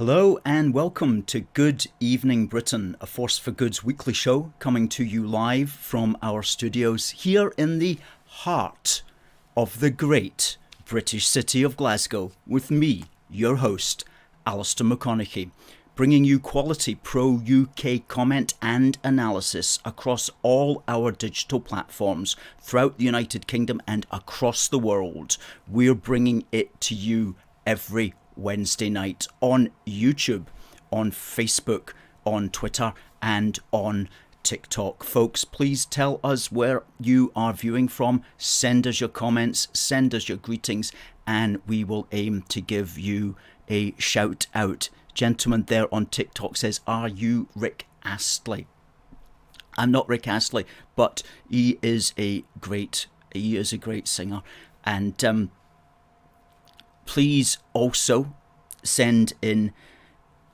Hello and welcome to Good Evening Britain, a Force for Good's weekly show coming to you live from our studios here in the heart of the great British city of Glasgow with me, your host, Alistair McConnachie, bringing you quality pro-UK comment and analysis across all our digital platforms throughout the United Kingdom and across the world. We're bringing it to you every Wednesday night on YouTube, on Facebook, on Twitter and on TikTok. Folks, please tell us where you are viewing from. Send us your comments, send us your greetings, and we will aim to give you a shout out. Gentleman there on TikTok says, "Are you Rick Astley?" I'm not Rick Astley, but he is a great singer. And please also send in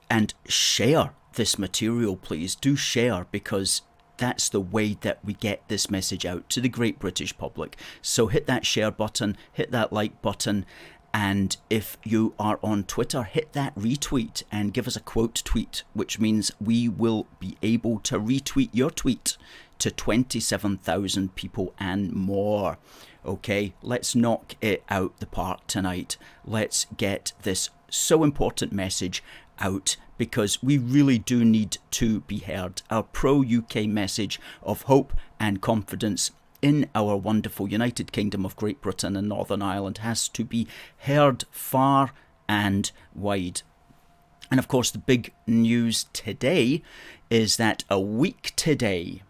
and share this material, please. Do share, because that's the way that we get this message out to the great British public. So hit that share button, hit that like button, and if you are on Twitter, hit that retweet and give us a quote tweet, which means we will be able to retweet your tweet to 27,000 people and more. Okay, let's knock it out the park tonight. Let's get this so important message out, because we really do need to be heard. Our pro-UK message of hope and confidence in our wonderful United Kingdom of Great Britain and Northern Ireland has to be heard far and wide. And of course, the big news today is that a week today,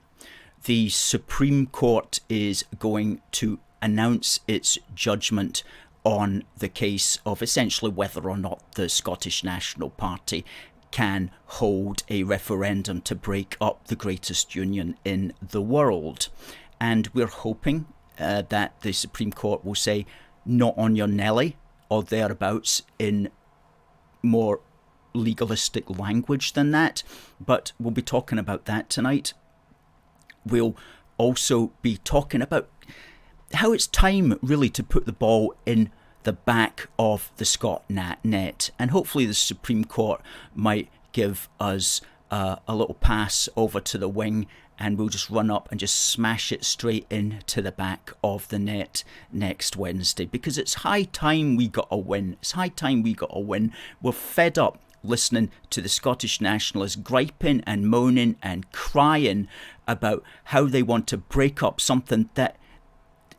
the Supreme Court is going to announce its judgment on the case of essentially whether or not the Scottish National Party can hold a referendum to break up the greatest union in the world. And we're hoping that the Supreme Court will say, not on your Nelly, or thereabouts, in more legalistic language than that. But we'll be talking about that tonight. We'll also be talking about how it's time really to put the ball in the back of the Scot net, and hopefully the Supreme Court might give us a little pass over to the wing, and we'll just run up and just smash it straight into the back of the net next Wednesday, because it's high time we got a win. It's high time we got a win. We're fed up listening to the Scottish Nationalists griping and moaning and crying about how they want to break up something that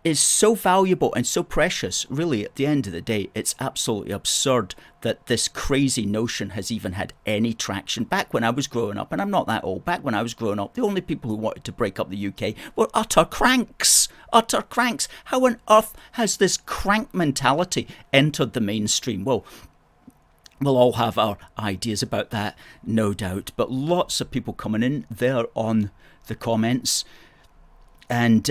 is so valuable and so precious. Really, at the end of the day, it's absolutely absurd that this crazy notion has even had any traction. Back when I was growing up, and I'm not that old, back when I was growing up, the only people who wanted to break up the UK were utter cranks. Utter cranks. How on earth has this crank mentality entered the mainstream? Well, we'll all have our ideas about that, no doubt, but lots of people coming in there on the comments. And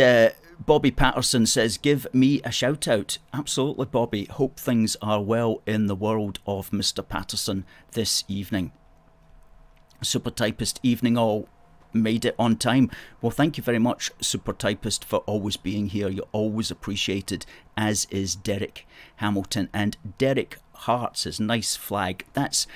Bobby Patterson says, "Give me a shout out." Absolutely, Bobby. Hope things are well in the world of Mr. Patterson this evening. Super Typist evening all. Made it on time. Well, thank you very much, Super Typist, for always being here. You're always appreciated, as is Derek Hamilton. And Derek Hart says, "Nice flag." That's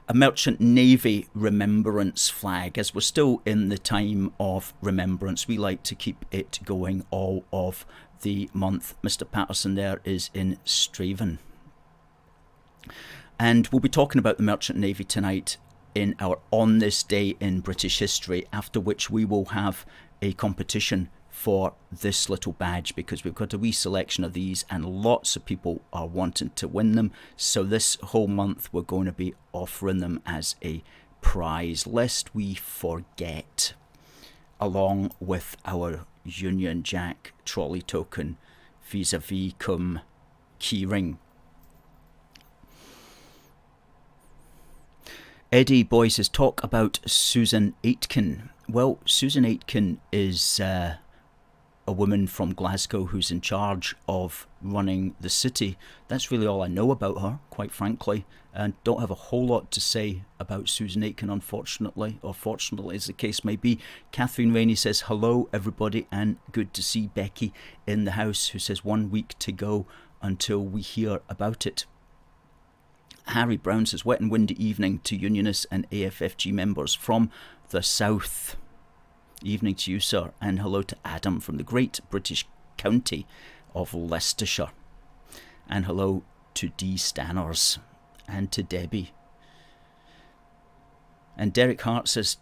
a Merchant Navy remembrance flag. As we're still in the time of remembrance, we like to keep it going all of the month. Mr. Patterson there is in Straven. And we'll be talking about the Merchant Navy tonight in our On This Day in British History, after which we will have a competition for this little badge, because we've got a wee selection of these and lots of people are wanting to win them. So this whole month we're going to be offering them as a prize, lest we forget, along with our Union Jack trolley token vis-a-vis cum keyring. Eddie Boy says, "Talk about Susan Aitken." Well, Susan Aitken is a woman from Glasgow who's in charge of running the city. That's really all I know about her, quite frankly, and don't have a whole lot to say about Susan Aitken, unfortunately, or fortunately as the case may be. Catherine Rainey says, "Hello everybody, and good to see Becky in the house," who says 1 week to go until we hear about it. Harry Brown says, wet and windy evening to Unionists and AFFG members from the south. Evening to you, sir. And hello to Adam from the great British county of Leicestershire. And hello to D. Stanners and to Debbie. And Derek Hart says,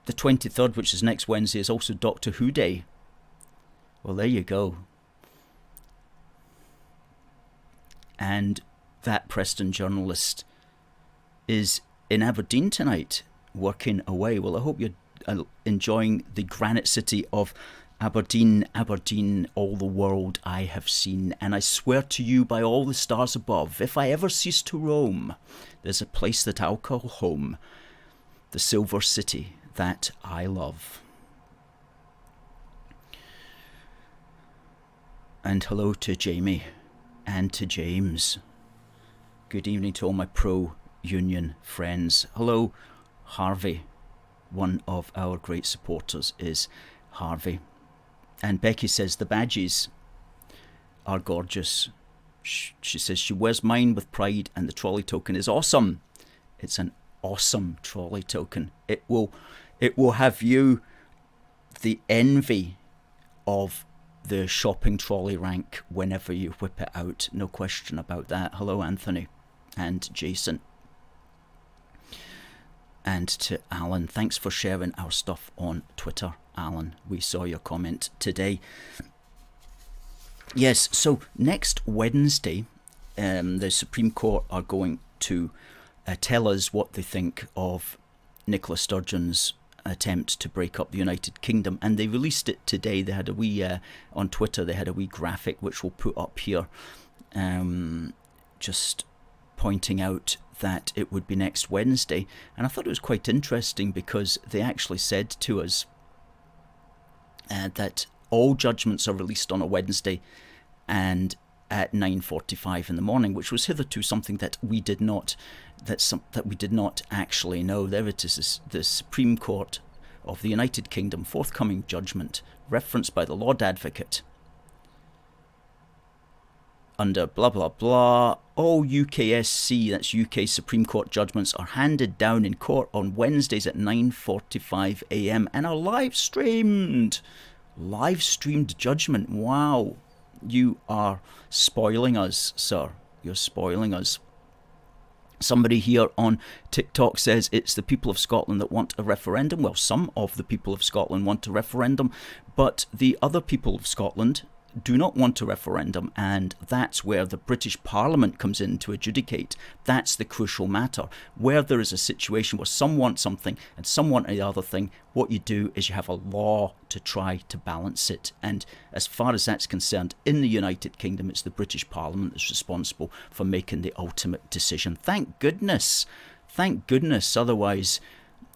the 23rd, which is next Wednesday, is also Doctor Who Day. Well, there you go. And that Preston journalist is in Aberdeen tonight, working away. Well, I hope you're enjoying the granite city of Aberdeen. Aberdeen, all the world I have seen. And I swear to you by all the stars above, if I ever cease to roam, there's a place that I'll call home. The Silver City that I love. And hello to Jamie and to James. Good evening to all my pro-union friends. Hello, Harvey. One of our great supporters is Harvey. And Becky says the badges are gorgeous. She says she wears mine with pride and the trolley token is awesome. It's an awesome trolley token. It will have you the envy of the shopping trolley rank whenever you whip it out. No question about that. Hello, Anthony and Jason. And to Alan, thanks for sharing our stuff on Twitter, Alan. We saw your comment today. Yes, so next Wednesday, the Supreme Court are going to tell us what they think of Nicola Sturgeon's attempt to break up the United Kingdom, and they released it today. They had a wee on Twitter. They had a wee graphic which we'll put up here, just pointing out that it would be next Wednesday. And I thought it was quite interesting because they actually said to us that all judgments are released on a Wednesday and at 9:45 in the morning, which was hitherto something that we did not actually know. There it is, the Supreme Court of the United Kingdom, forthcoming judgment, referenced by the Lord Advocate. Under blah blah blah, all UKSC, that's UK Supreme Court judgments, are handed down in court on Wednesdays at 9:45 a.m. and are live streamed. Live streamed judgment. Wow. You are spoiling us, sir. You're spoiling us. Somebody here on TikTok says it's the people of Scotland that want a referendum. Well, some of the people of Scotland want a referendum, but the other people of Scotland do not want a referendum, and that's where the British Parliament comes in to adjudicate. That's the crucial matter. Where there is a situation where some want something and some want the other thing, what you do is you have a law to try to balance it. And as far as that's concerned, in the United Kingdom, it's the British Parliament that's responsible for making the ultimate decision. Thank goodness. Thank goodness. Otherwise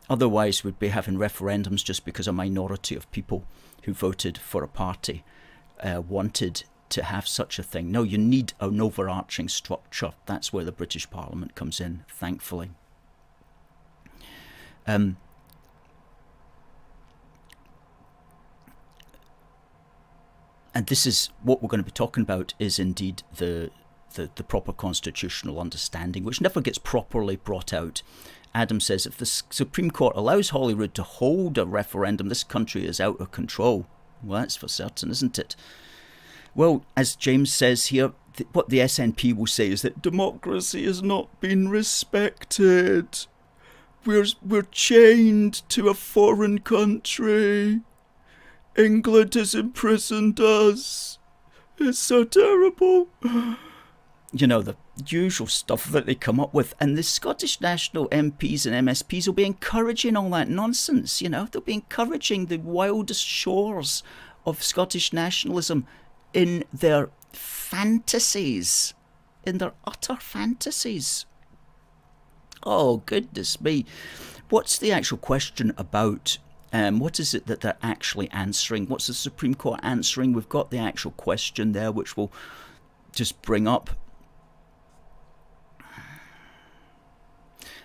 we'd be having referendums just because a minority of people who voted for a party wanted to have such a thing. No, you need an overarching structure. That's where the British Parliament comes in, thankfully. And this is what we're going to be talking about, is indeed the proper constitutional understanding, which never gets properly brought out. Adam says, if the Supreme Court allows Holyrood to hold a referendum, this country is out of control. Well, that's for certain, isn't it? Well, as James says here, what the SNP will say is that democracy has not been respected. We're chained to a foreign country. England has imprisoned us. It's so terrible. You know, the usual stuff that they come up with. And the Scottish National MPs and MSPs will be encouraging all that nonsense, you know. They'll be encouraging the wildest shores of Scottish nationalism in their fantasies, in their utter fantasies. Oh, goodness me. What's the actual question about? What is it that they're actually answering? What's the Supreme Court answering? We've got the actual question there, which we'll just bring up.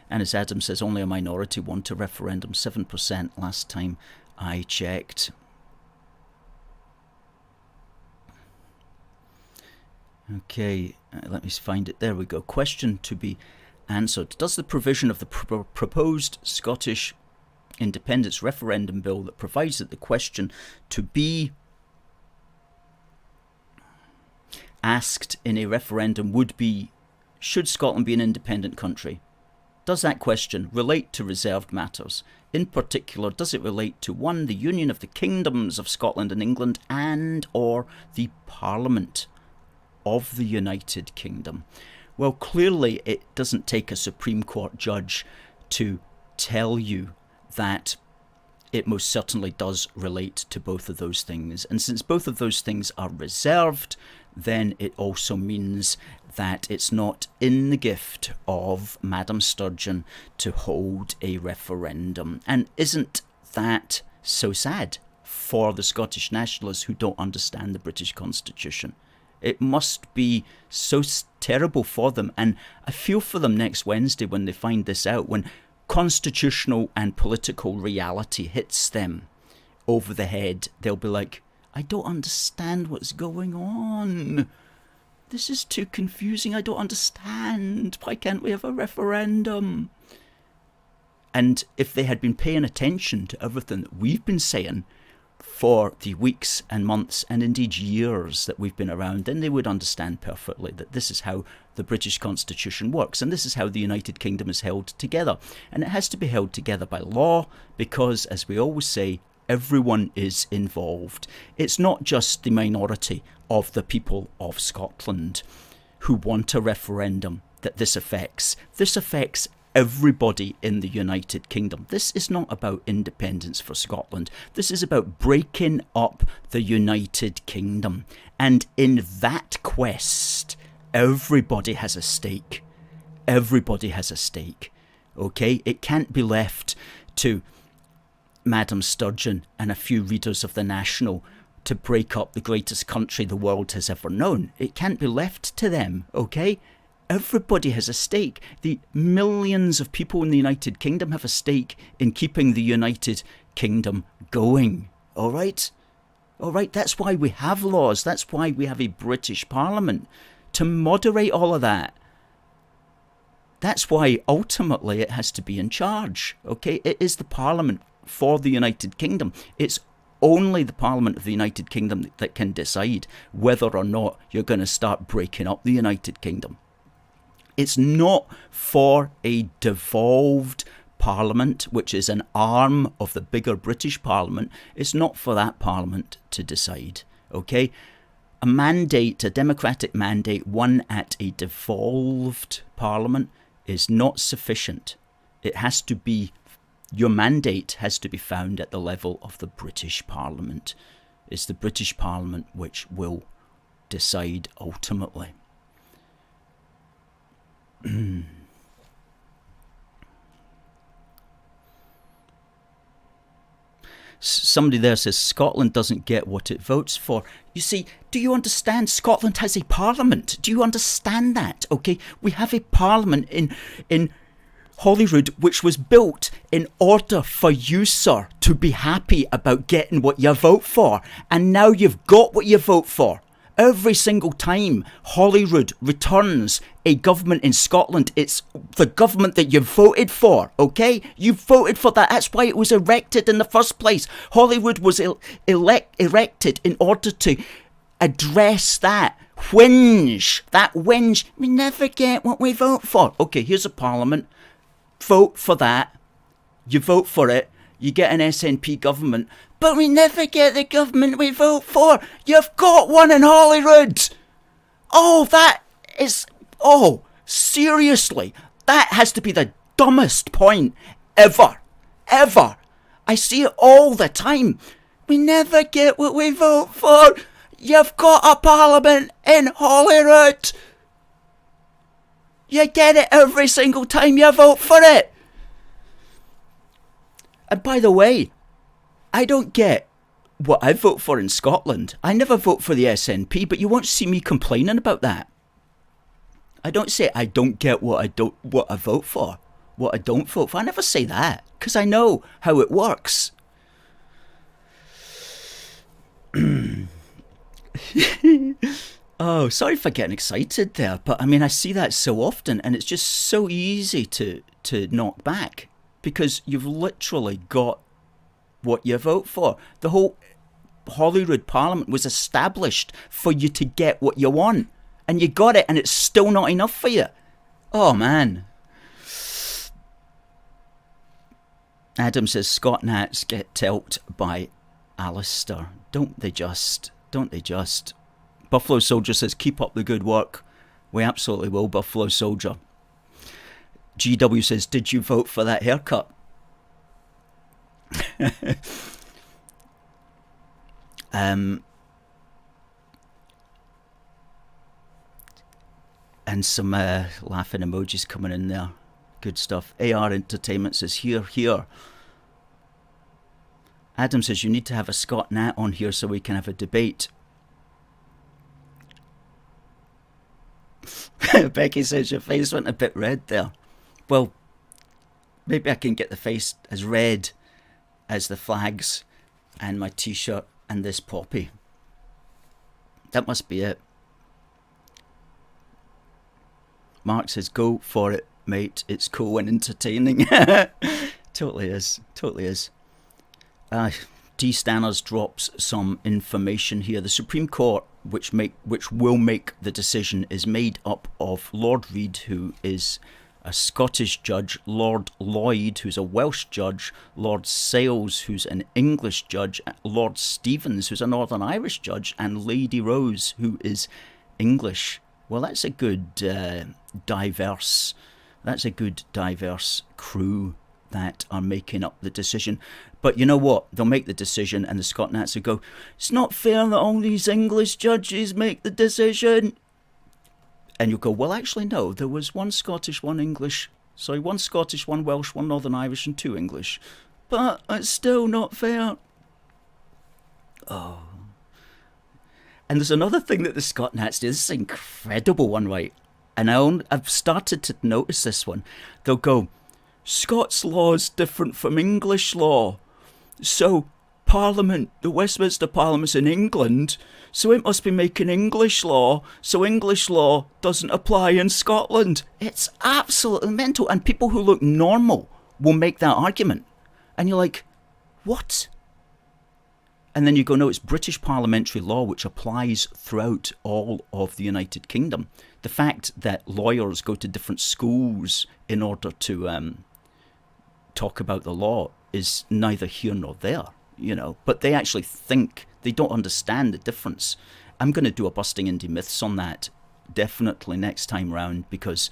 And as Adam says, only a minority want a referendum, 7% last time I checked. Okay, let me find it. There we go. Question to be answered. Does the provision of the proposed Scottish independence referendum bill that provides that the question to be asked in a referendum would be, should Scotland be an independent country? Does that question relate to reserved matters? In particular, does it relate to 1, the union of the kingdoms of Scotland and England, and or the Parliament of the United Kingdom? Well, clearly it doesn't take a Supreme Court judge to tell you that it most certainly does relate to both of those things. And since both of those things are reserved, then it also means that it's not in the gift of Madam Sturgeon to hold a referendum. And isn't that so sad for the Scottish nationalists who don't understand the British Constitution? It must be so terrible for them. And I feel for them next Wednesday when they find this out, when constitutional and political reality hits them over the head. They'll be like, I don't understand what's going on. This is too confusing. I don't understand. Why can't we have a referendum? And if they had been paying attention to everything that we've been saying for the weeks and months and indeed years that we've been around, then they would understand perfectly that this is how the British Constitution works, and this is how the United Kingdom is held together. And it has to be held together by law because, as we always say, everyone is involved. It's not just the minority of the people of Scotland who want a referendum that this affects. This affects everybody in the United Kingdom. This is not about independence for Scotland. This is about breaking up the United Kingdom. And in that quest, everybody has a stake. Everybody has a stake. Okay? It can't be left to Madam Sturgeon and a few readers of the National to break up the greatest country the world has ever known. It can't be left to them, okay? Everybody has a stake. The millions of people in the United Kingdom have a stake in keeping the United Kingdom going, all right? All right, that's why we have laws. That's why we have a British Parliament, to moderate all of that. That's why ultimately it has to be in charge, okay? It is the Parliament for the United Kingdom. It's only the Parliament of the United Kingdom that can decide whether or not you're going to start breaking up the United Kingdom. It's not for a devolved Parliament, which is an arm of the bigger British Parliament. It's not for that Parliament to decide, okay? A mandate, a democratic mandate, won at a devolved Parliament is not sufficient. It has to be, your mandate has to be found at the level of the British Parliament. It's the British Parliament which will decide ultimately. Somebody there says Scotland doesn't get what it votes for. You see, do you understand? Scotland has a parliament. Do you understand that? Okay, we have a parliament in Holyrood, which was built in order for you, sir, to be happy about getting what you vote for. And now you've got what you vote for. Every single time Holyrood returns a government in Scotland, it's the government that you voted for, okay? You voted for that. That's why it was erected in the first place. Holyrood was erected in order to address that whinge. That whinge. We never get what we vote for. Okay, here's a parliament. Vote for that. You vote for it. You get an SNP government. But we never get the government we vote for. You've got one in Holyrood. Oh, that is... Oh, seriously. That has to be the dumbest point ever. Ever. I see it all the time. We never get what we vote for. You've got a parliament in Holyrood. You get it every single time you vote for it. And by the way, I don't get what I vote for in Scotland. I never vote for the SNP, but you won't see me complaining about that. I don't say I don't get what I vote for, what I don't vote for. I never say that, because I know how it works. Oh, sorry for getting excited there, but I mean, I see that so often, and it's just so easy to knock back because you've literally got what you vote for. The whole Holyrood Parliament was established for you to get what you want, and you got it, and it's still not enough for you. Oh man. Adam says Scot Nats get telked by Alistair. Don't they just? Don't they just? Buffalo Soldier says keep up the good work. We absolutely will, Buffalo Soldier. GW says, did you vote for that haircut? And some laughing emojis coming in there. Good stuff. AR Entertainment says, here. Adam says, you need to have a Scot Nat on here so we can have a debate. Becky says, your face went a bit red there. Well, maybe I can get the face as red as the flags and my t-shirt and this poppy. That must be it. Mark says, go for it, mate. It's cool and entertaining. Totally is. D. Stanners drops some information here. The Supreme Court, which will make the decision, is made up of Lord Reid, who is a Scottish judge, Lord Lloyd, who's a Welsh judge, Lord Sales, who's an English judge, Lord Stevens, who's a Northern Irish judge, and Lady Rose, who is English. Well, that's a good diverse crew that are making up the decision. But you know what? They'll make the decision, and the Scot Nats will go, it's not fair that all these English judges make the decision. And you'll go, well, actually, no. There was one Scottish, one English. Sorry, one Scottish, one Welsh, one Northern Irish, and two English. But it's still not fair. Oh. And there's another thing that the Scot Nats do. This is an incredible one, right? And I've started to notice this one. They'll go, Scots law is different from English law. So Parliament, the Westminster Parliament's in England, so it must be making English law, so English law doesn't apply in Scotland. It's absolutely mental. And people who look normal will make that argument. And you're like, what? And then you go, no, it's British parliamentary law which applies throughout all of the United Kingdom. The fact that lawyers go to different schools in order to talk about the law is neither here nor there, you know. But they actually think, they don't understand the difference. I'm going to do a Busting Indie Myths on that definitely next time round, because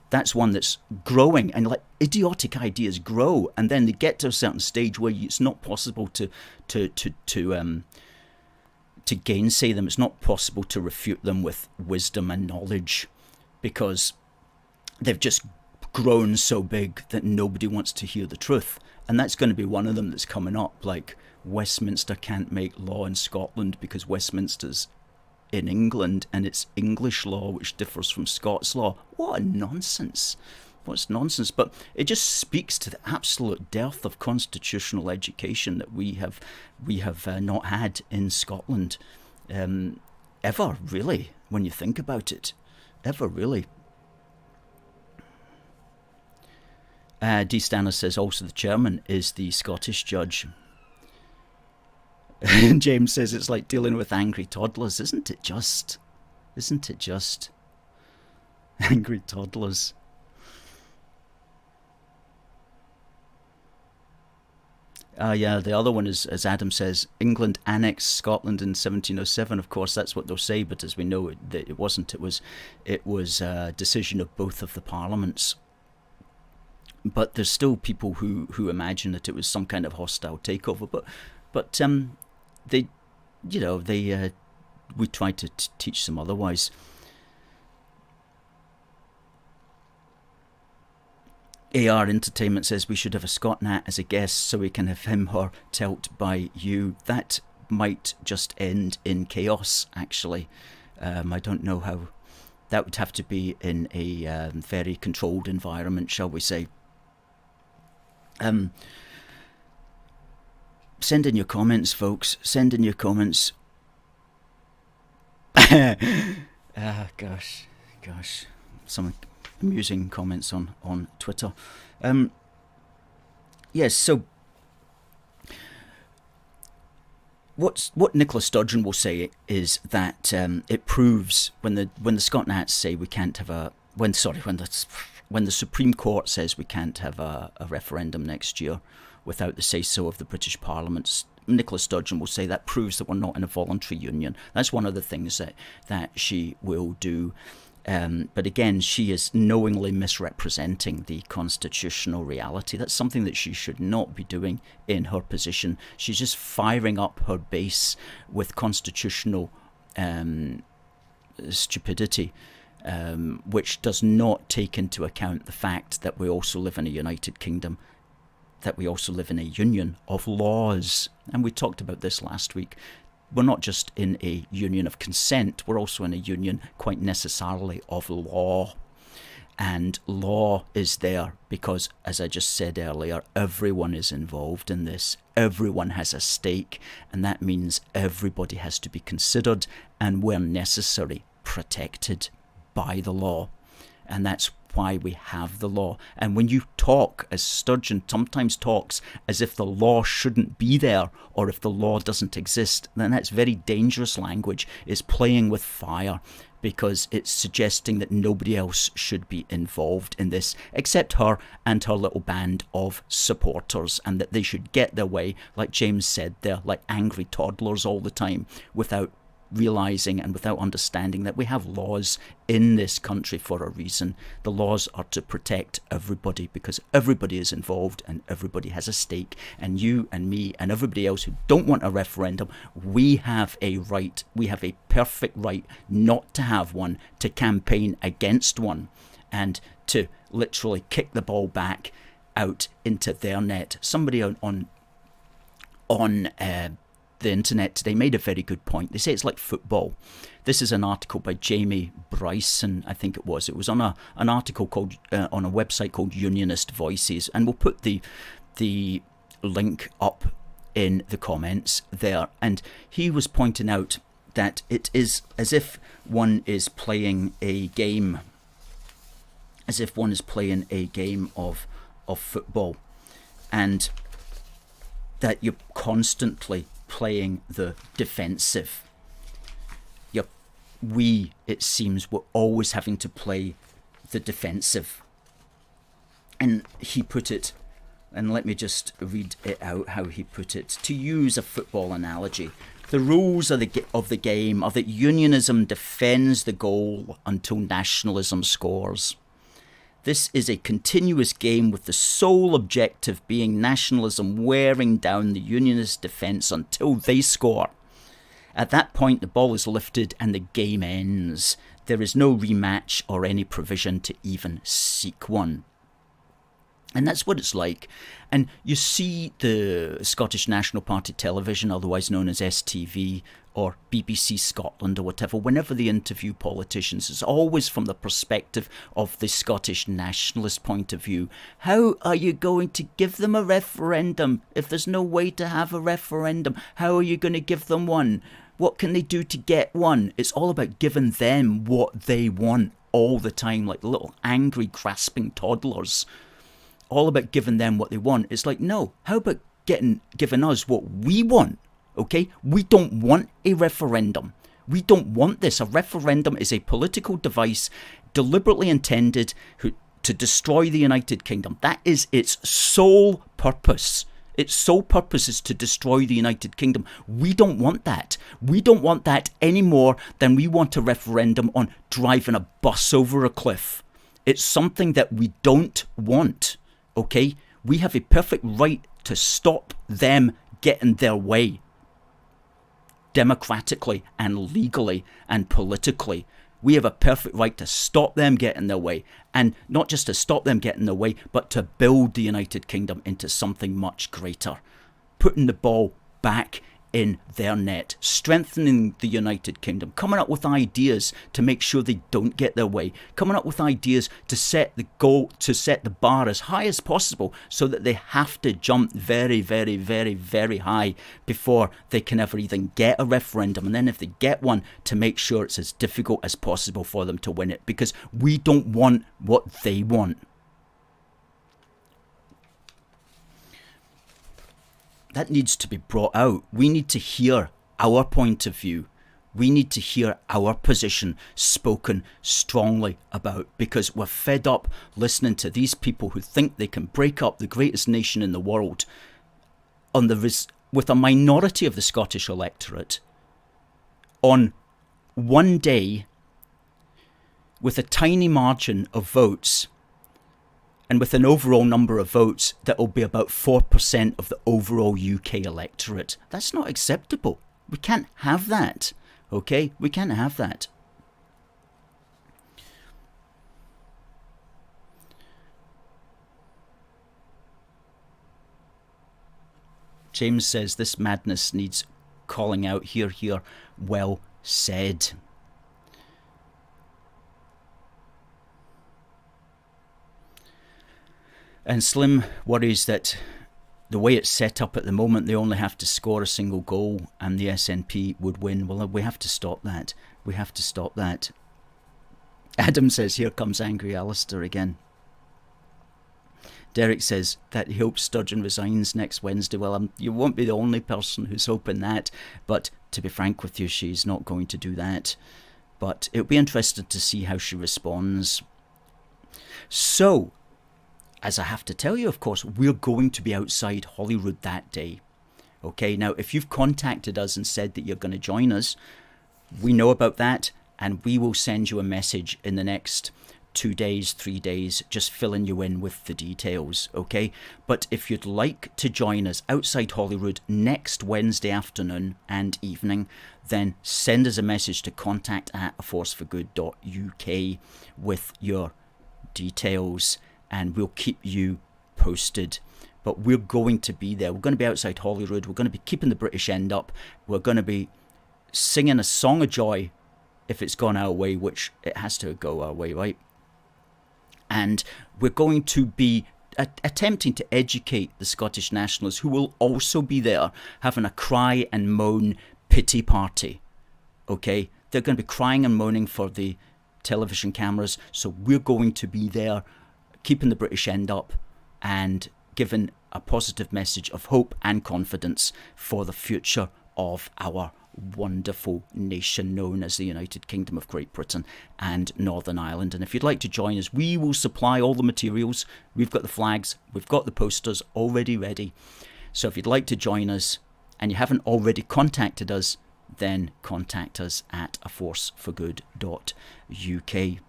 that's one that's growing, and like idiotic ideas grow, and then they get to a certain stage where it's not possible to gainsay them. It's not possible to refute them with wisdom and knowledge, because they've just grown so big that nobody wants to hear the truth. And that's going to be one of them that's coming up, like Westminster can't make law in Scotland because Westminster's in England and it's English law which differs from Scots law. What a nonsense. What's nonsense? But it just speaks to the absolute dearth of constitutional education that we have not had in Scotland ever, really, when you think about it. Ever, really. D. Stanner says also the chairman is the Scottish judge. And James says it's like dealing with angry toddlers. Isn't it just? Isn't it just? Angry toddlers. Yeah, the other one is, as Adam says, England annexed Scotland in 1707. Of course, that's what they'll say, but as we know, it wasn't. It was a decision of both of the parliaments. But there's still people who imagine that it was some kind of hostile takeover. But they, you know, we try to teach them otherwise. AR Entertainment says we should have a Scot Nat as a guest so we can have him or telt by you. That might just end in chaos, actually. I don't know how. That would have to be in a very controlled environment, shall we say. Send in your comments, folks. Send in your comments. Gosh. Some amusing comments on Twitter. Yes, so what Nicola Sturgeon will say is that it proves when the Scot Nats say we can't have when the Supreme Court says we can't have a referendum next year without the say-so of the British Parliament, Nicola Sturgeon will say that proves that we're not in a voluntary union. That's one of the things that she will do. But again, she is knowingly misrepresenting the constitutional reality. That's something that she should not be doing in her position. She's just firing up her base with constitutional stupidity, which does not take into account the fact that we also live in a United Kingdom, that we also live in a union of laws. And we talked about this last week. We're not just in a union of consent, we're also in a union quite necessarily of law. And law is there because, as I just said earlier, everyone is involved in this. Everyone has a stake, and that means everybody has to be considered and, where necessary, protected by the law. And that's why we have the law. And when you talk, as Sturgeon sometimes talks, as if the law shouldn't be there or if the law doesn't exist, then that's very dangerous language. It's playing with fire because it's suggesting that nobody else should be involved in this except her and her little band of supporters, and that they should get their way, like James said, they're like angry toddlers all the time without realising and without understanding that we have laws in this country for a reason. The laws are to protect everybody because everybody is involved and everybody has a stake, and you and me and everybody else who don't want a referendum, we have a right, we have a perfect right not to have one, to campaign against one, and to literally kick the ball back out into their net. Somebody on the internet today made a very good point. They say it's like football. This is an article by Jamie Bryson, I think it was. It was on an article called on a website called Unionist Voices, and we'll put the link up in the comments there. And he was pointing out that it is as if one is playing a game, of football, and that you're constantly playing the defensive. It seems, we're always having to play the defensive. And he put it, and let me just read it out how he put it. To use a football analogy, the rules of the game are that unionism defends the goal until nationalism scores. This is a continuous game with the sole objective being nationalism wearing down the unionist defence until they score. At that point, the ball is lifted and the game ends. There is no rematch or any provision to even seek one. And that's what it's like. And you see the Scottish National Party television, otherwise known as STV, or BBC Scotland or whatever, whenever they interview politicians, it's always from the perspective of the Scottish nationalist point of view. How are you going to give them a referendum if there's no way to have a referendum? How are you going to give them one? What can they do to get one? It's all about giving them what they want all the time, like little angry, grasping toddlers. All about giving them what they want. It's like, no, how about giving us what we want? Okay, we don't want a referendum. We don't want this. A referendum is a political device deliberately intended to destroy the United Kingdom. That is its sole purpose. Its sole purpose is to destroy the United Kingdom. We don't want that. We don't want that any more than we want a referendum on driving a bus over a cliff. It's something that we don't want. Okay, we have a perfect right to stop them getting their way. Democratically and legally and politically, we have a perfect right to stop them getting their way, and not just to stop them getting their way, but to build the United Kingdom into something much greater, putting the ball back in their net, strengthening the United Kingdom, coming up with ideas to make sure they don't get their way, coming up with ideas to set the goal, to set the bar as high as possible so that they have to jump very, very, very, very high before they can ever even get a referendum. And then if they get one, to make sure it's as difficult as possible for them to win it, because we don't want what they want. That needs to be brought out. We need to hear our point of view. We need to hear our position spoken strongly about, because we're fed up listening to these people who think they can break up the greatest nation in the world on with a minority of the Scottish electorate on one day with a tiny margin of votes, and with an overall number of votes that will be about 4% of the overall UK electorate. That's not acceptable. We can't have that, okay? We can't have that. James says this madness needs calling out. Here, here. Well said. And Slim worries that the way it's set up at the moment, they only have to score a single goal and the SNP would win. Well, we have to stop that. We have to stop that. Adam says, here comes angry Alistair again. Derek says that he hopes Sturgeon resigns next Wednesday. Well, you won't be the only person who's hoping that. But to be frank with you, she's not going to do that. But it'll be interesting to see how she responds. So, as I have to tell you, of course, we're going to be outside Holyrood that day. Okay, now if you've contacted us and said that you're going to join us, we know about that, and we will send you a message in the next 2 days, 3 days, just filling you in with the details, okay? But if you'd like to join us outside Holyrood next Wednesday afternoon and evening, then send us a message to contact@aforceforgood.uk with your details, and we'll keep you posted. But we're going to be there. We're going to be outside Holyrood. We're going to be keeping the British end up. We're going to be singing a song of joy if it's gone our way, which it has to go our way, right? And we're going to be attempting to educate the Scottish Nationalists, who will also be there, having a cry and moan pity party. Okay? They're going to be crying and moaning for the television cameras. So we're going to be there, keeping the British end up and giving a positive message of hope and confidence for the future of our wonderful nation known as the United Kingdom of Great Britain and Northern Ireland. And if you'd like to join us, we will supply all the materials. We've got the flags, we've got the posters already ready. So if you'd like to join us and you haven't already contacted us, then contact us at aforceforgood.uk.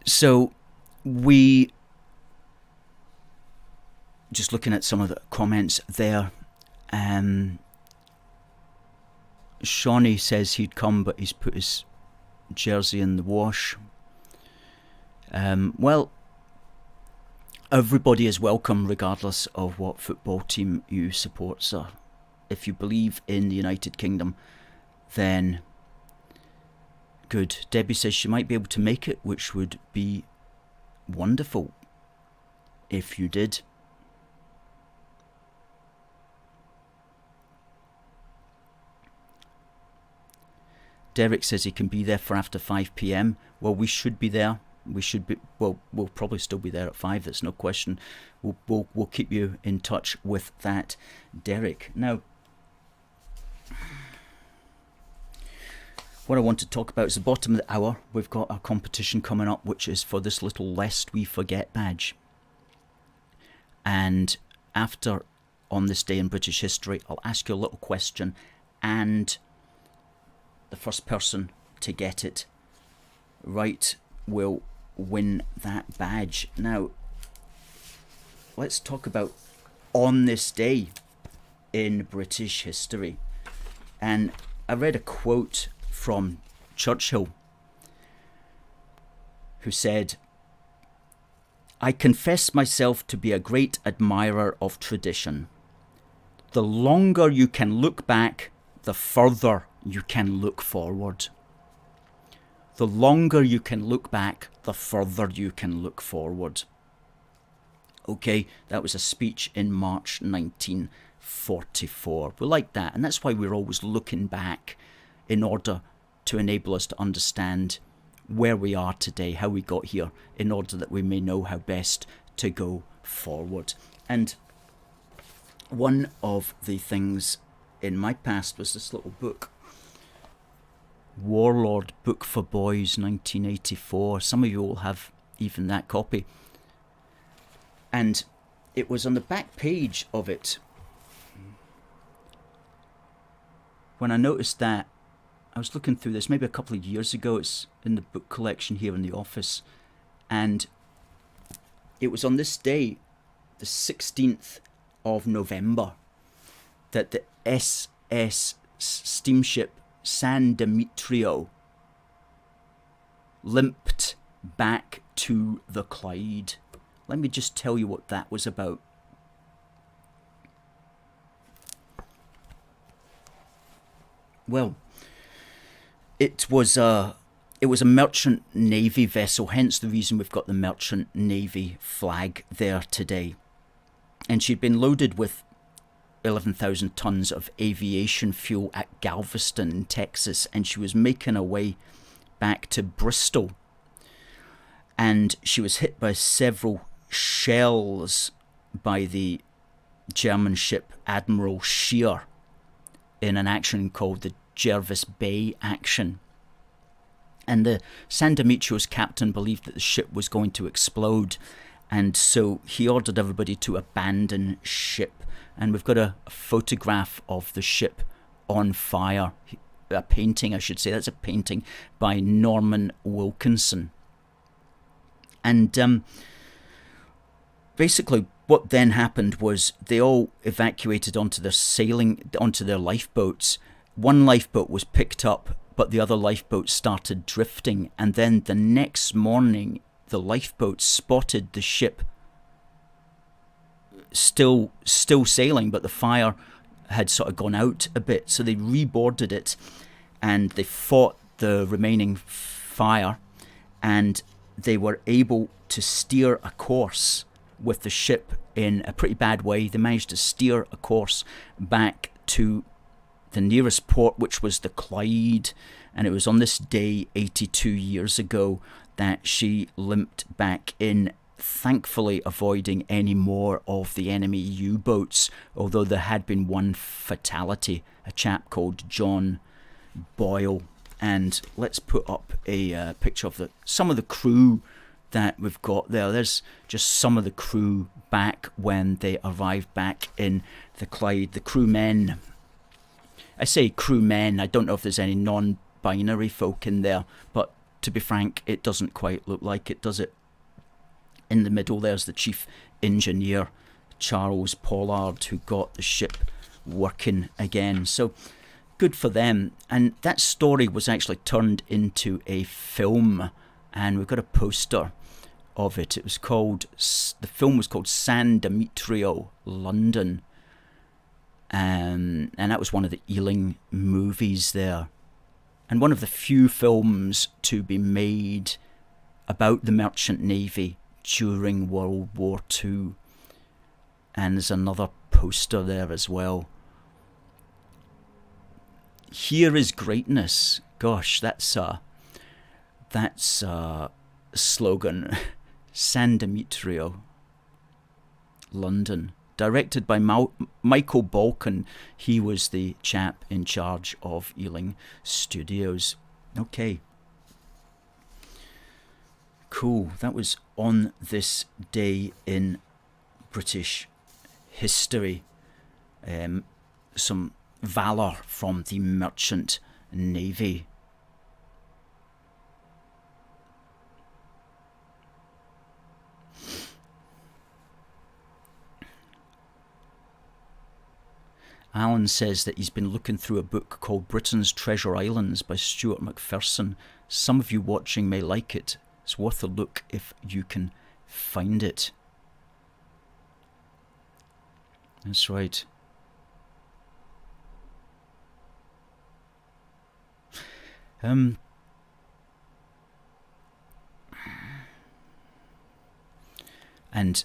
So we, just looking at some of the comments there, Shawnee says he'd come, but he's put his jersey in the wash. Well, everybody is welcome regardless of what football team you support, sir. If you believe in the United Kingdom, then good. Debbie says she might be able to make it, which would be wonderful if you did. Derek says he can be there for after 5 p.m. Well, we should be there. We should be. Well, we'll probably still be there at 5. There's no question. We'll keep you in touch with that, Derek. Now, what I want to talk about is the bottom of the hour. We've got a competition coming up, which is for this little Lest We Forget badge. And after On This Day in British History, I'll ask you a little question, and the first person to get it right will win that badge. Now, let's talk about On This Day in British History. And I read a quote from Churchill who said, "I confess myself to be a great admirer of tradition. The longer you can look back, the further you can look forward. The longer you can look back, the further you can look forward." Okay, that was a speech in March 1944. We like that, and that's why we're always looking back in order to enable us to understand where we are today, how we got here, in order that we may know how best to go forward. And one of the things in my past was this little book, Warlord Book for Boys, 1984. Some of you will have even that copy. And it was on the back page of it when I noticed that. I was looking through this maybe a couple of years ago. It's in the book collection here in the office. And it was on this day, the 16th of November, that the SS steamship San Demetrio limped back to the Clyde. Let me just tell you what that was about. Well, it was a merchant navy vessel, hence the reason we've got the merchant navy flag there today. And she'd been loaded with 11,000 tons of aviation fuel at Galveston, Texas, and she was making her way back to Bristol. And she was hit by several shells by the German ship Admiral Scheer in an action called the Jervis Bay action. And the San Demetrio's captain believed that the ship was going to explode, and so he ordered everybody to abandon ship. And we've got a photograph of the ship on fire, a painting I should say. That's a painting by Norman Wilkinson. And basically what then happened was they all evacuated onto their lifeboats. One lifeboat was picked up, but the other lifeboat started drifting, and then the next morning the lifeboat spotted the ship still sailing, but the fire had sort of gone out a bit, so they reboarded it and they fought the remaining fire, and they were able to steer a course with the ship in a pretty bad way. They managed to steer a course back to the nearest port, which was the Clyde, and it was on this day 82 years ago that she limped back in, thankfully avoiding any more of the enemy U-boats, although there had been one fatality, a chap called John Boyle. And let's put up a picture of some of the crew that we've got there. There's just some of the crew back when they arrived back in the Clyde, the crewmen. I say crewmen, I don't know if there's any non-binary folk in there, but to be frank, it doesn't quite look like it, does it? In the middle there's the chief engineer, Charles Pollard, who got the ship working again. So good for them. And that story was actually turned into a film, and we've got a poster of it. The film was called San Demetrio, London. And that was one of the Ealing movies there. And one of the few films to be made about the Merchant Navy during World War II. And there's another poster there as well. Here is greatness. Gosh, that's a slogan. San Demetrio, London. Directed by Michael Balkan. He was the chap in charge of Ealing Studios. Okay. Cool. That was on this day in British history. Some valour from the Merchant Navy. Alan says that he's been looking through a book called Britain's Treasure Islands by Stuart McPherson. Some of you watching may like it. It's worth a look if you can find it. That's right. And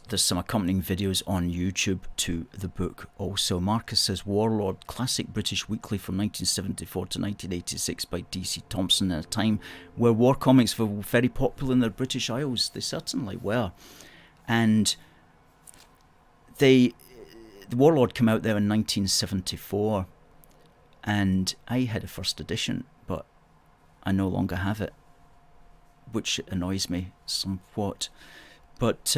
there's some accompanying videos on YouTube to the book also. Marcus says, Warlord, classic British weekly from 1974 to 1986 by D.C. Thompson, at a time where war comics were very popular in the British Isles. They certainly were. And the Warlord came out there in 1974, and I had a first edition, but I no longer have it, which annoys me somewhat. But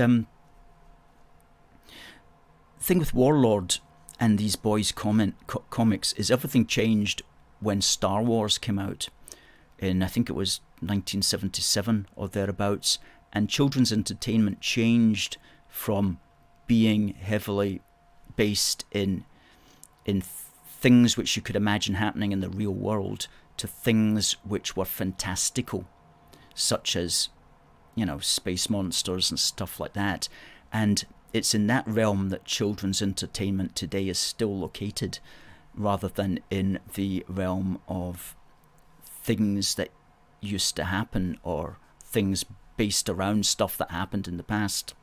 thing with Warlord and these boys' comics is everything changed when Star Wars came out in, I think it was 1977 or thereabouts, and children's entertainment changed from being heavily based in things which you could imagine happening in the real world to things which were fantastical, such as, you know, space monsters and stuff like that. And it's in that realm that children's entertainment today is still located, rather than in the realm of things that used to happen or things based around stuff that happened in the past.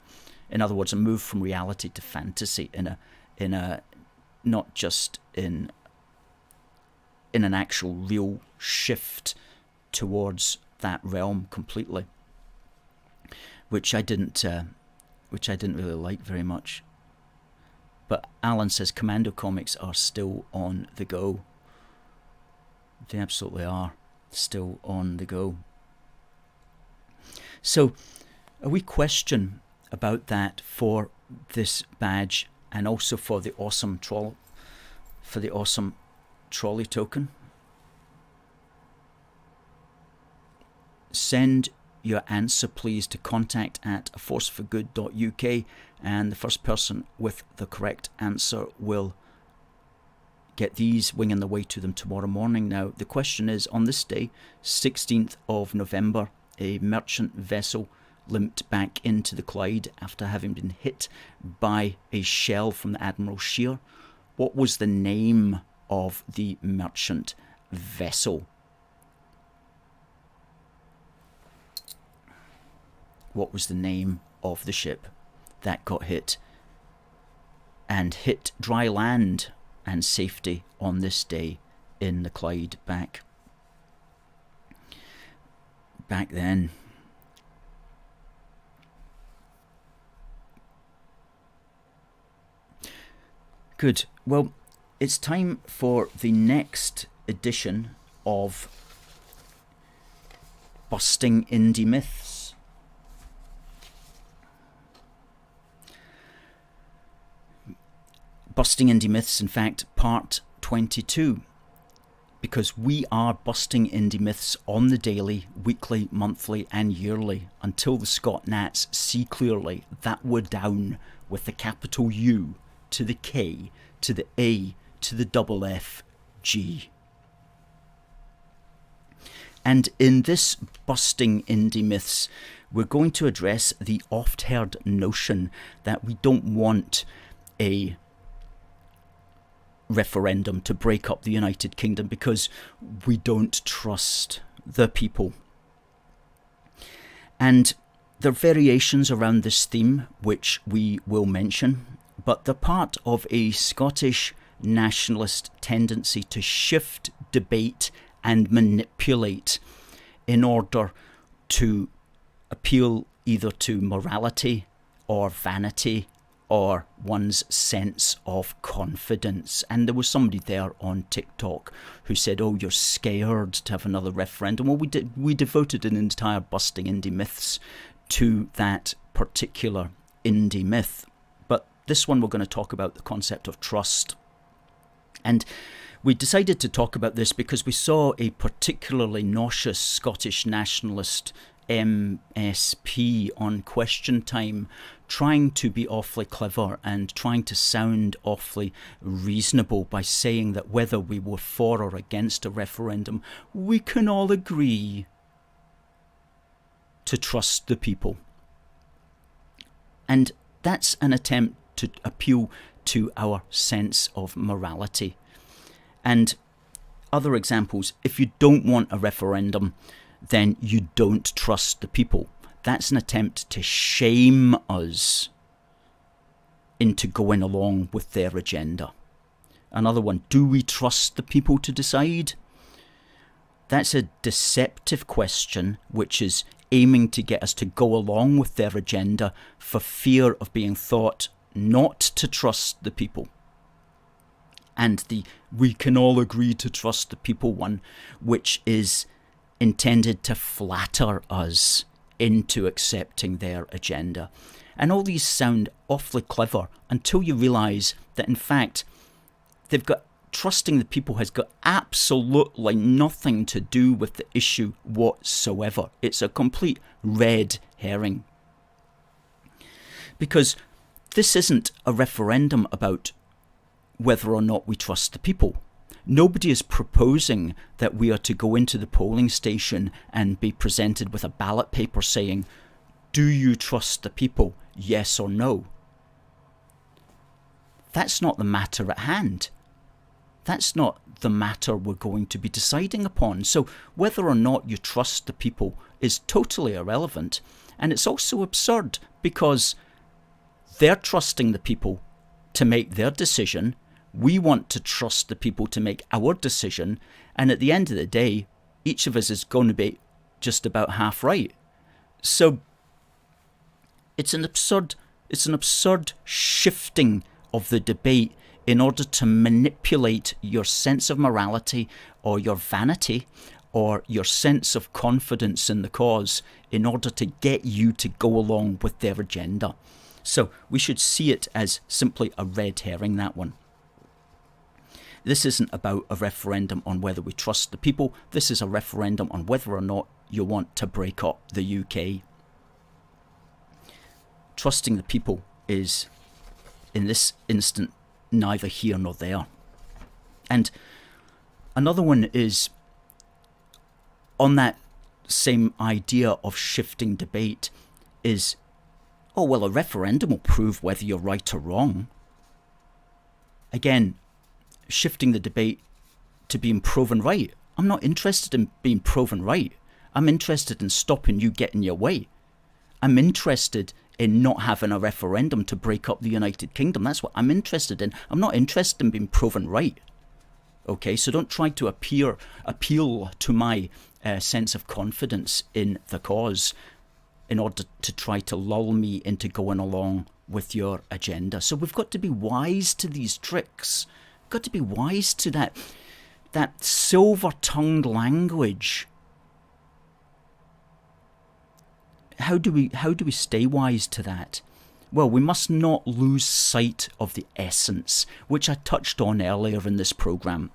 In other words, a move from reality to fantasy in a not just in an actual real shift towards that realm completely, which I didn't really like very much. But Alan says Commando comics are still on the go. They absolutely are still on the go. So a wee question about that for this badge, and also for the awesome trolley token. Send your answer please to contact@aforceforgood.uk, and the first person with the correct answer will get these winging their way to them tomorrow morning. Now the question is, on this day, 16th of November, a merchant vessel limped back into the Clyde after having been hit by a shell from the Admiral Scheer. What was the name of the merchant vessel? What was the name of the ship that got hit and hit dry land and safety on this day in the Clyde back then? Good. Well, it's time for the next edition of Busting Indy Myths. Busting Indy Myths, in fact, part 22. Because we are busting Indy Myths on the daily, weekly, monthly and yearly until the Scot Nats see clearly that we're down with the capital U to the K, to the A, to the double F, G. And in this Busting Indy Myths, we're going to address the oft-heard notion that we don't want a referendum to break up the United Kingdom because we don't trust the people. And there are variations around this theme which we will mention, but they're part of a Scottish nationalist tendency to shift debate and manipulate in order to appeal either to morality or vanity or one's sense of confidence. And there was somebody there on TikTok who said, oh, you're scared to have another referendum. Well, we devoted an entire Busting Indy Myths to that particular Indy myth. But this one we're going to talk about the concept of trust. And we decided to talk about this because we saw a particularly nauseous Scottish nationalist MSP on Question Time trying to be awfully clever and trying to sound awfully reasonable by saying that whether we were for or against a referendum, we can all agree to trust the people. And that's an attempt to appeal to our sense of morality. And other examples, if you don't want a referendum, then you don't trust the people. That's an attempt to shame us into going along with their agenda. Another one, do we trust the people to decide? That's a deceptive question, which is aiming to get us to go along with their agenda for fear of being thought not to trust the people. And the we can all agree to trust the people one, which is intended to flatter us into accepting their agenda. And all these sound awfully clever until you realise that in fact trusting the people has got absolutely nothing to do with the issue whatsoever. It's a complete red herring. Because this isn't a referendum about whether or not we trust the people. Nobody is proposing that we are to go into the polling station and be presented with a ballot paper saying, do you trust the people, yes or no? That's not the matter at hand. That's not the matter we're going to be deciding upon. So whether or not you trust the people is totally irrelevant. And it's also absurd because they're trusting the people to make their decision. We want to trust the people to make our decision. And at the end of the day, each of us is going to be just about half right. So it's an absurd shifting of the debate in order to manipulate your sense of morality or your vanity or your sense of confidence in the cause in order to get you to go along with their agenda. So we should see it as simply a red herring, that one. This isn't about a referendum on whether we trust the people. This is a referendum on whether or not you want to break up the UK. Trusting the people is, in this instant, neither here nor there. And another one is on that same idea of shifting debate is, oh, well, a referendum will prove whether you're right or wrong. Again, shifting the debate to being proven right. I'm not interested in being proven right. I'm interested in stopping you getting your way. I'm interested in not having a referendum to break up the United Kingdom. That's what I'm interested in. I'm not interested in being proven right. Okay, so don't try to appeal to my sense of confidence in the cause in order to try to lull me into going along with your agenda. So we've got to be wise to these tricks. We've got to be wise to that silver-tongued language. How do we stay wise to that? Well, we must not lose sight of the essence, which I touched on earlier in this programme.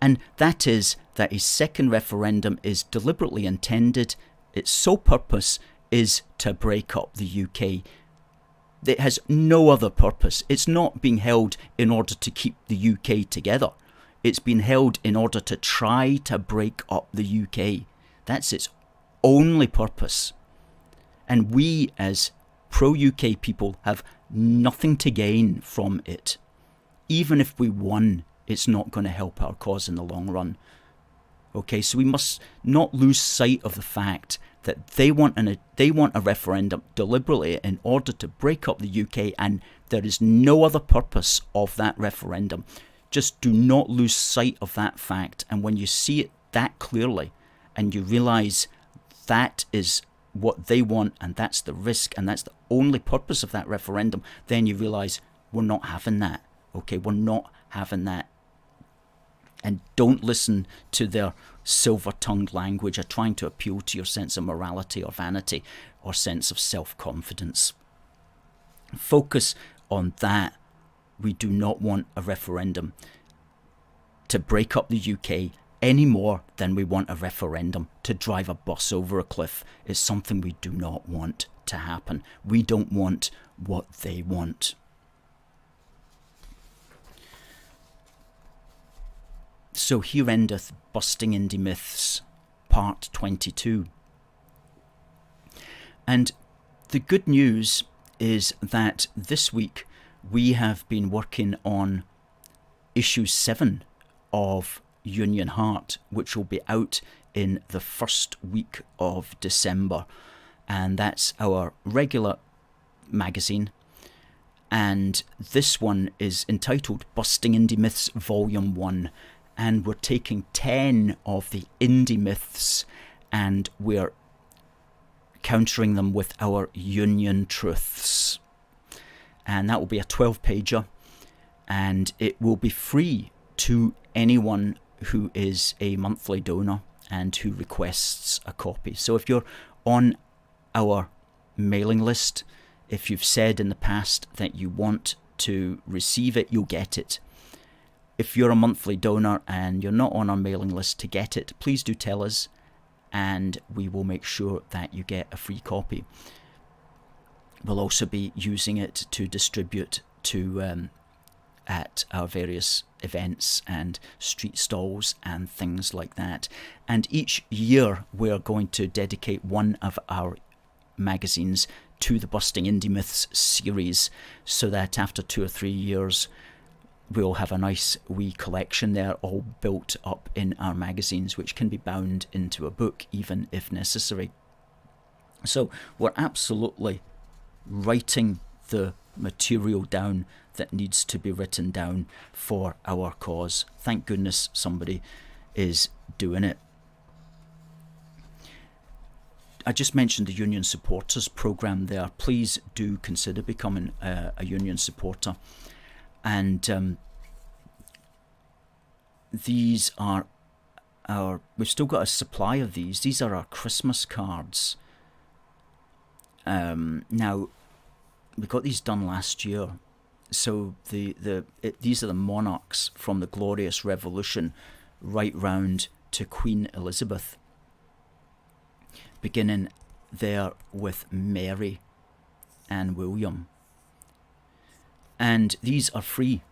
And that is that a second referendum is deliberately intended. Its sole purpose is to break up the UK. It has no other purpose. It's not being held in order to keep the UK together. It's been held in order to try to break up the UK. That's its only purpose. And we as pro-UK people have nothing to gain from it. Even if we won, it's not going to help our cause in the long run. Okay, so we must not lose sight of the fact that they want a referendum deliberately in order to break up the UK, and there is no other purpose of that referendum. Just do not lose sight of that fact. And when you see it that clearly and you realise that is what they want and that's the risk and that's the only purpose of that referendum, then you realise we're not having that. Okay, we're not having that. And don't listen to their silver-tongued language of trying to appeal to your sense of morality or vanity or sense of self-confidence. Focus on that. We do not want a referendum to break up the UK any more than we want a referendum to drive a bus over a cliff. It's something we do not want to happen. We don't want what they want. So here endeth Busting Indy Myths, part 22. And the good news is that this week we have been working on issue 7 of Union Heart, which will be out in the first week of December. And that's our regular magazine. And this one is entitled Busting Indie Myths Volume 1. And we're taking 10 of the indie myths and we're countering them with our union truths. And that will be a 12-pager. And it will be free to anyone who is a monthly donor and who requests a copy. So if you're on our mailing list, if you've said in the past that you want to receive it, you'll get it. If you're a monthly donor and you're not on our mailing list to get it, please do tell us and we will make sure that you get a free copy. We'll also be using it to distribute to at our various events and street stalls and things like that. And each year we're going to dedicate one of our magazines to the Busting Indie Myths series, so that after 2 or 3 years we'll have a nice wee collection there all built up in our magazines, which can be bound into a book even if necessary. So we're absolutely writing the material down that needs to be written down for our cause. Thank goodness somebody is doing it. I just mentioned the Union Supporters Programme there. Please do consider becoming a Union supporter. And these are we've still got a supply of these. These are our Christmas cards. Now, we got these done last year. So these are the monarchs from the Glorious Revolution right round to Queen Elizabeth, beginning there with Mary and William. And these are free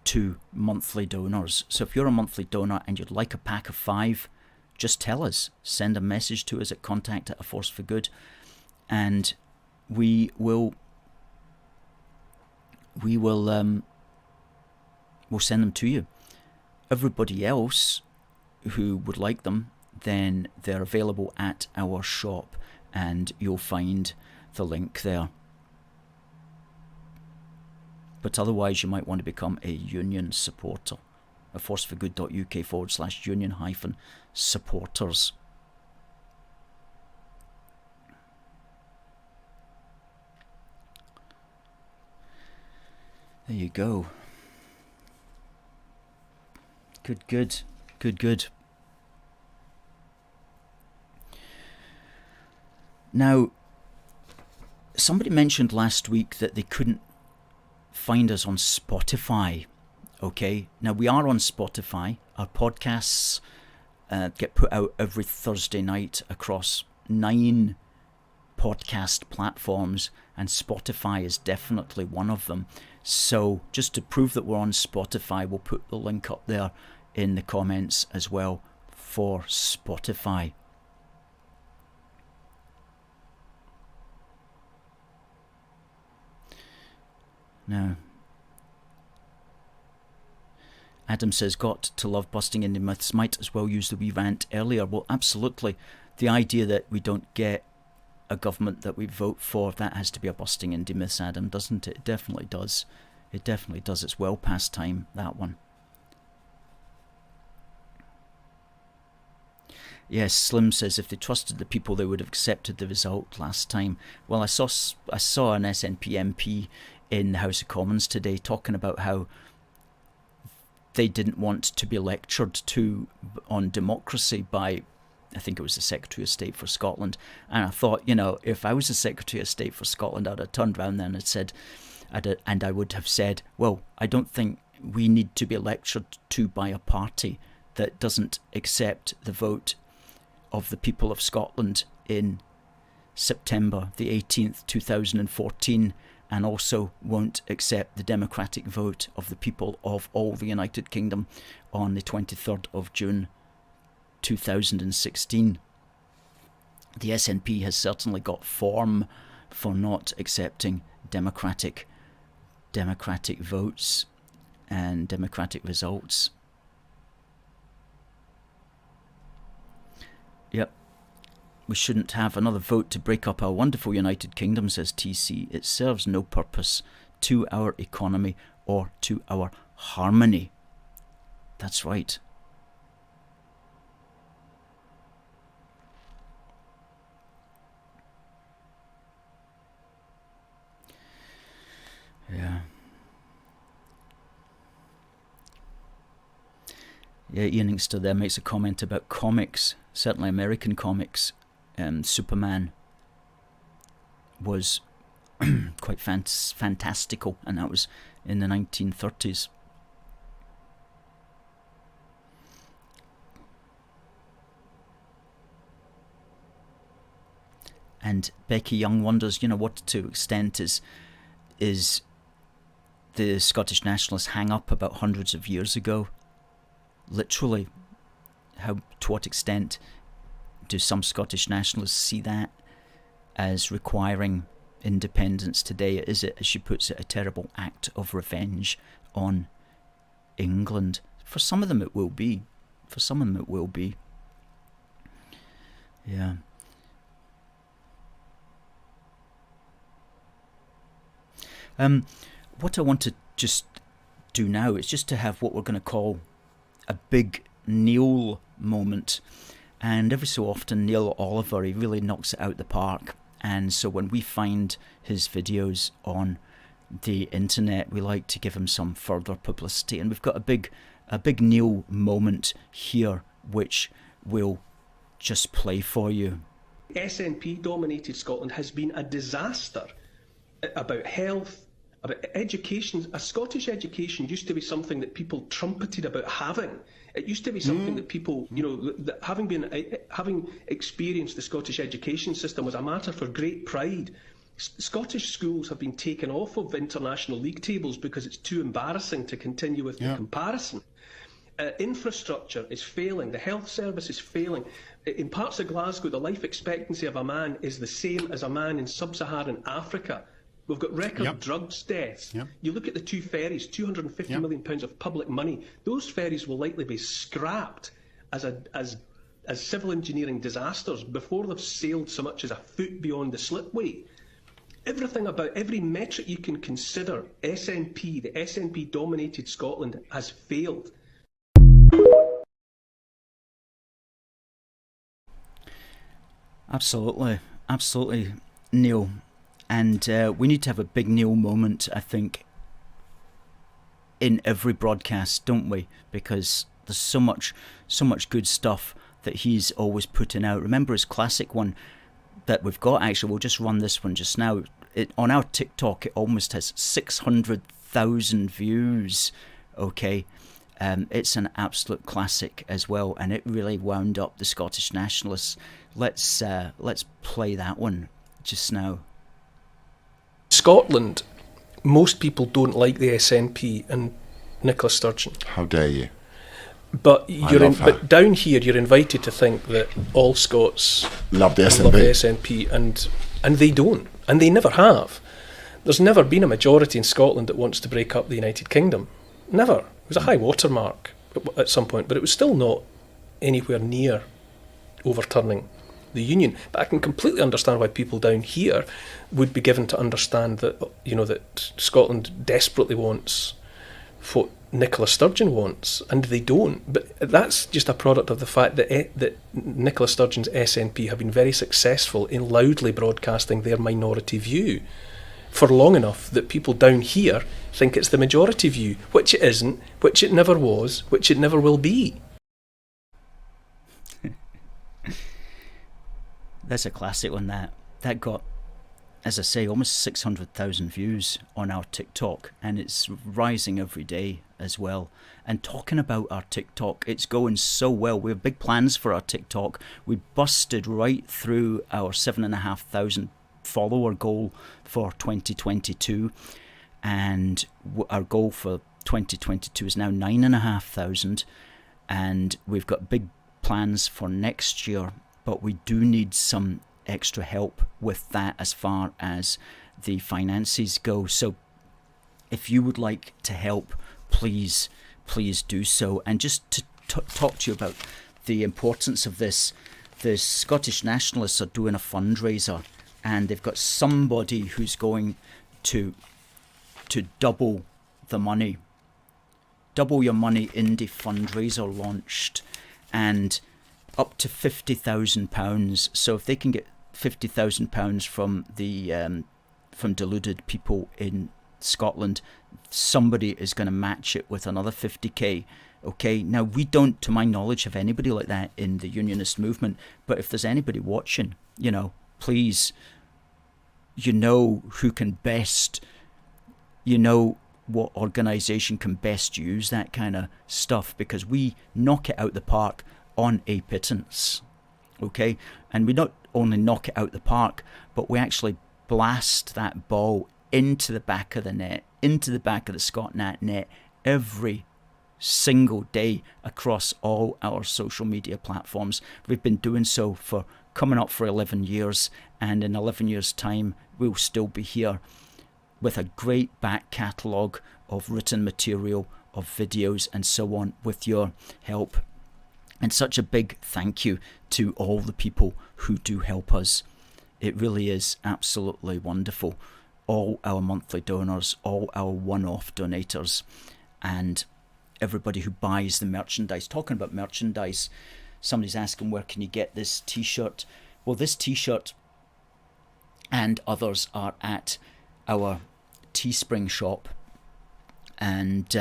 to monthly donors. So if you're a monthly donor and you'd like a pack of 5, just tell us. Send a message to us at contact@aforceforgood, and we'll send them to you. Everybody else who would like them, then they're available at our shop and you'll find the link there. But otherwise you might want to become a union supporter. aforceforgood.uk/union-supporters. There you go. Good. Now, somebody mentioned last week that they couldn't find us on Spotify. Okay, now we are on Spotify. Our podcasts get put out every Thursday night across 9 podcast platforms, and Spotify is definitely one of them. So just to prove that we're on Spotify, we'll put the link up there in the comments as well for Spotify. Now, Adam says, got to love busting indie myths, might as well use the wee rant earlier. Well, absolutely. The idea that we don't get a government that we vote for, that has to be a busting indie myths, Adam, doesn't it? It definitely does. It definitely does. It's well past time, that one. Yes, Slim says if they trusted the people, they would have accepted the result last time. Well, I saw an SNP MP in the House of Commons today talking about how they didn't want to be lectured to on democracy by, I think it was the Secretary of State for Scotland. And I thought, if I was the Secretary of State for Scotland, I'd have turned around then and said, and I would have said, well, I don't think we need to be lectured to by a party that doesn't accept the vote of the people of Scotland in September the 18th, 2014, and also won't accept the democratic vote of the people of all the United Kingdom on the 23rd of June 2016. the SNP has certainly got form for not accepting democratic votes and democratic results. Yep. We shouldn't have another vote to break up our wonderful United Kingdom, says TC. It serves no purpose to our economy or to our harmony. That's right. Yeah. Yeah, Unionist there makes a comment about comics, certainly American comics. Superman was quite fantastical, and that was in the 1930s. And Becky Young wonders, what to extent is the Scottish Nationalists hang up about hundreds of years ago? Literally, to what extent do some Scottish Nationalists see that as requiring independence today? Is it, as she puts it, a terrible act of revenge on England? For some of them it will be. For some of them it will be. Yeah. What I want to just do now is just to have what we're going to call a big Neil moment. And every so often, Neil Oliver, he really knocks it out the park. And so when we find his videos on the internet, we like to give him some further publicity. And we've got a big Neil moment here, which we'll just play for you. SNP-dominated Scotland has been a disaster about health, about education. A Scottish education used to be something that people trumpeted about having. It used to be something that people, that having experienced the Scottish education system was a matter for great pride. Scottish schools have been taken off of international league tables because it's too embarrassing to continue with the comparison. Infrastructure is failing. The health service is failing. In parts of Glasgow, the life expectancy of a man is the same as a man in sub-Saharan Africa. We've got record drugs deaths. You look at the two ferries, £250 million of public money. Those ferries will likely be scrapped as civil engineering disasters before they've sailed so much as a foot beyond the slipway. Everything about every metric you can consider, the SNP-dominated Scotland has failed. Absolutely, Neil. And we need to have a big Neil moment, I think, in every broadcast, don't we? Because there's so much good stuff that he's always putting out. Remember his classic one that we've got, actually, we'll just run this one just now. On our TikTok, it almost has 600,000 views, okay? It's an absolute classic as well, and it really wound up the Scottish Nationalists. Let's play that one just now. Scotland, most people don't like the SNP and Nicola Sturgeon. How dare you? But but down here, you're invited to think that all Scots love the SNP, and they don't, and they never have. There's never been a majority in Scotland that wants to break up the United Kingdom. Never. It was a high watermark at some point, but it was still not anywhere near overturning the Union. But I can completely understand why people down here would be given to understand that, that Scotland desperately wants what Nicola Sturgeon wants, and they don't. But that's just a product of the fact that Nicola Sturgeon's SNP have been very successful in loudly broadcasting their minority view for long enough that people down here think it's the majority view, which it isn't, which it never was, which it never will be. That's a classic one, that got, as I say, almost 600,000 views on our TikTok, and it's rising every day as well. And talking about our TikTok, it's going so well. We have big plans for our TikTok. We busted right through our 7,500 follower goal for 2022, and our goal for 2022 is now 9,500, and we've got big plans for next year. but we do need some extra help with that as far as the finances go. So if you would like to help, please do so. And just to talk to you about the importance of this, the Scottish Nationalists are doing a fundraiser, and they've got somebody who's going to double the money. Double Your Money Indy fundraiser launched, and up to £50,000. So if they can get £50,000 from the from deluded people in Scotland, somebody is going to match it with another 50k. Okay, now we don't, to my knowledge, have anybody like that in the Unionist movement, but if there's anybody watching, please, who can best, what organisation can best use that kind of stuff, because we knock it out the park on a pittance, okay? And we not only knock it out the park, but we actually blast that ball into the back of the net, into the back of the Scot net every single day across all our social media platforms. We've been doing so for coming up for 11 years, and in 11 years' time, we'll still be here with a great back catalogue of written material, of videos and so on, with your help. And such a big thank you to all the people who do help us. It really is absolutely wonderful. All our monthly donors, all our one-off donators, and everybody who buys the merchandise. Talking about merchandise, somebody's asking, where can you get this t-shirt? Well, this t-shirt and others are at our Teespring shop, and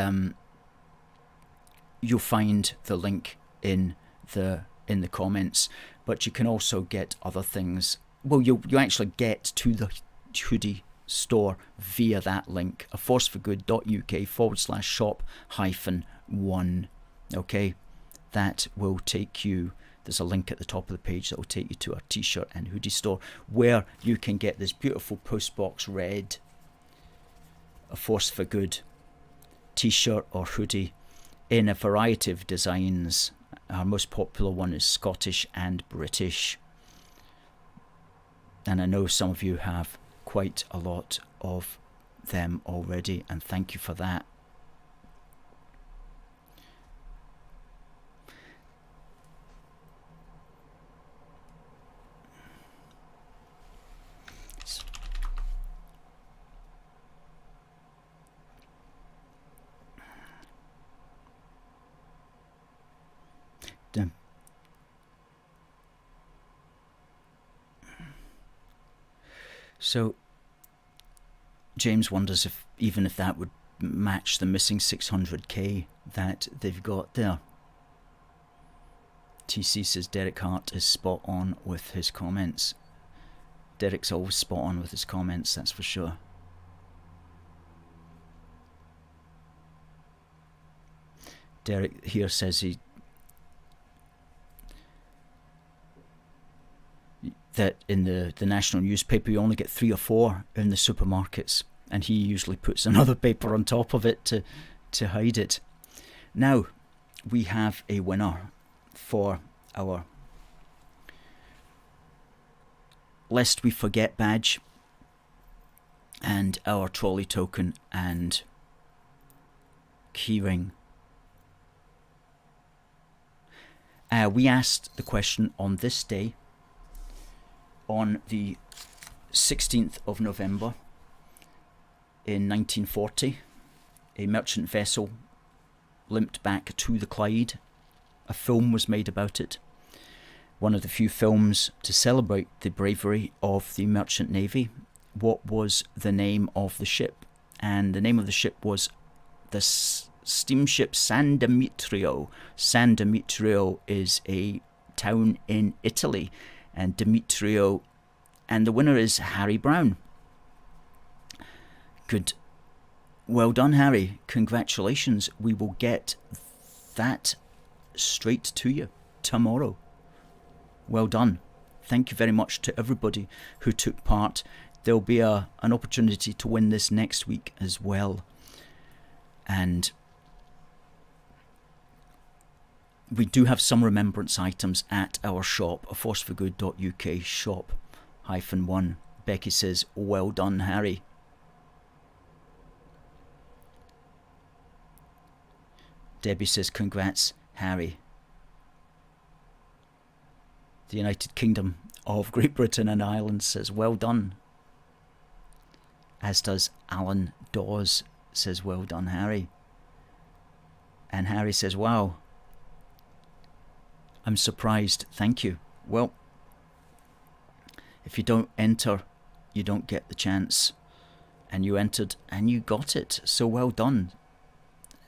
you'll find the link in the comments. But you can also get other things. Well, you actually get to the Hoodie store via that link, aforceforgood.uk/shop-1. Okay, that will take you. There's a link at the top of the page that will take you to our t-shirt and hoodie store, where you can get this beautiful Postbox Red A Force for Good t-shirt or hoodie in a variety of designs. Our most popular one is Scottish and British, and I know some of you have quite a lot of them already, and thank you for that. So James wonders if that would match the missing 600k that they've got there. TC says Derek Hart is spot on with his comments. Derek's always spot on with his comments, that's for sure. Derek here says that in the national newspaper you only get 3 or 4 in the supermarkets, and he usually puts another paper on top of it to hide it. Now we have a winner for our Lest We Forget badge and our trolley token and keyring. We asked the question on this day, on the 16th of November in 1940, a merchant vessel limped back to the Clyde. A film was made about it. One of the few films to celebrate the bravery of the merchant navy. What was the name of the ship? And the name of the ship was the steamship San Demetrio. San Demetrio is a town in Italy, and Demetrio, and the winner is Harry Brown. Good. Well done, Harry. Congratulations. We will get that straight to you tomorrow. Well done. Thank you very much to everybody who took part. There'll be an opportunity to win this next week as well. And we do have some remembrance items at our shop, aforceforgood.uk shop-1. Becky says, well done, Harry. Debbie says, congrats, Harry. The United Kingdom of Great Britain and Ireland says, well done. As does Alan Dawes, says, well done, Harry. And Harry says, wow, I'm surprised, thank you. Well, if you don't enter, you don't get the chance. And you entered and you got it, so well done.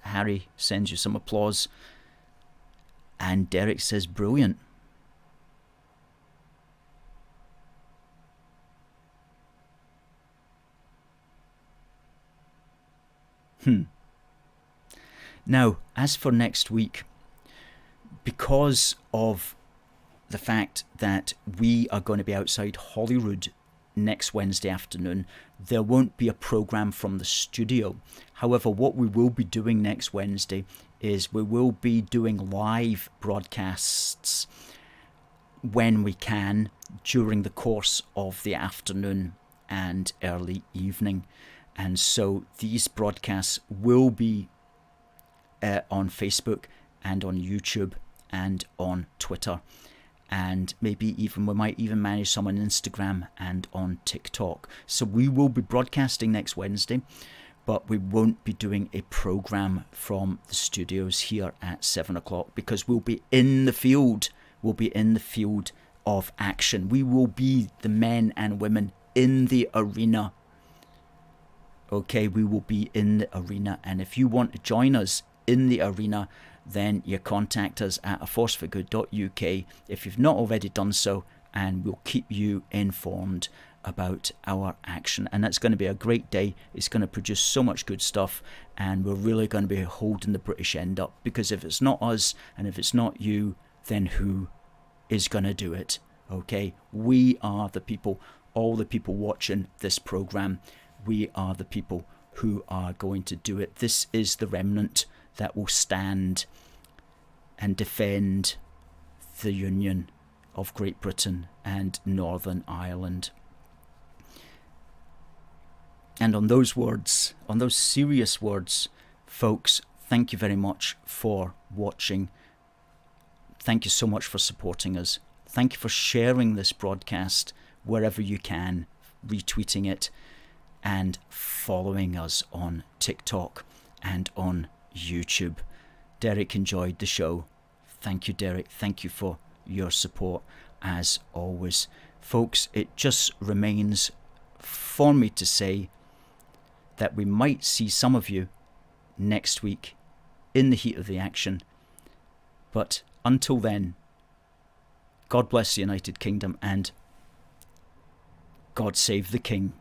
Harry sends you some applause. And Derek says, brilliant. Now, as for next week, because of the fact that we are going to be outside Holyrood next Wednesday afternoon, there won't be a programme from the studio. However, what we will be doing next Wednesday is we will be doing live broadcasts when we can during the course of the afternoon and early evening. And so these broadcasts will be on Facebook and on YouTube and on Twitter. And maybe even we might even manage some on Instagram and on TikTok. So we will be broadcasting next Wednesday, but we won't be doing a programme from the studios here at 7 o'clock because we'll be in the field. We'll be in the field of action. We will be the men and women in the arena. Okay, we will be in the arena, and if you want to join us in the arena, then you contact us at aforceforgood.uk if you've not already done so, and we'll keep you informed about our action. And that's going to be a great day. It's going to produce so much good stuff, and we're really going to be holding the British end up, because if it's not us and if it's not you, then who is going to do it? Okay, we are the people, all the people watching this programme. We are the people who are going to do it. This is the remnant that will stand and defend the Union of Great Britain and Northern Ireland. And on those words, on those serious words, folks, thank you very much for watching. Thank you so much for supporting us. Thank you for sharing this broadcast wherever you can, retweeting it, and following us on TikTok and on YouTube. Derek enjoyed the show. Thank you, Derek. Thank you for your support as always. Folks, it just remains for me to say that we might see some of you next week in the heat of the action. But until then, God bless the United Kingdom and God save the King.